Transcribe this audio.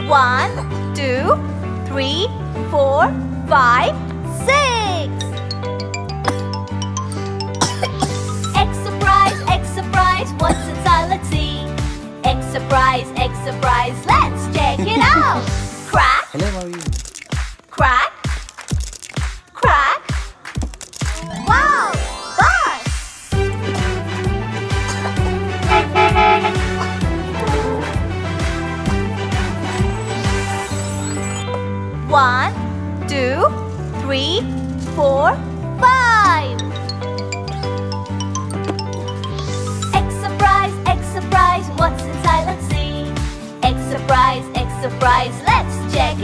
One, two, three, four, five, six. Egg surprise, what's inside? Let's see. Egg surprise, let's check it out. Crack, Hello, Maui. crack, crack. Wow, bus. One, two, three, four, five. Egg surprise, what's inside? Let's see. Egg surprise, let's check it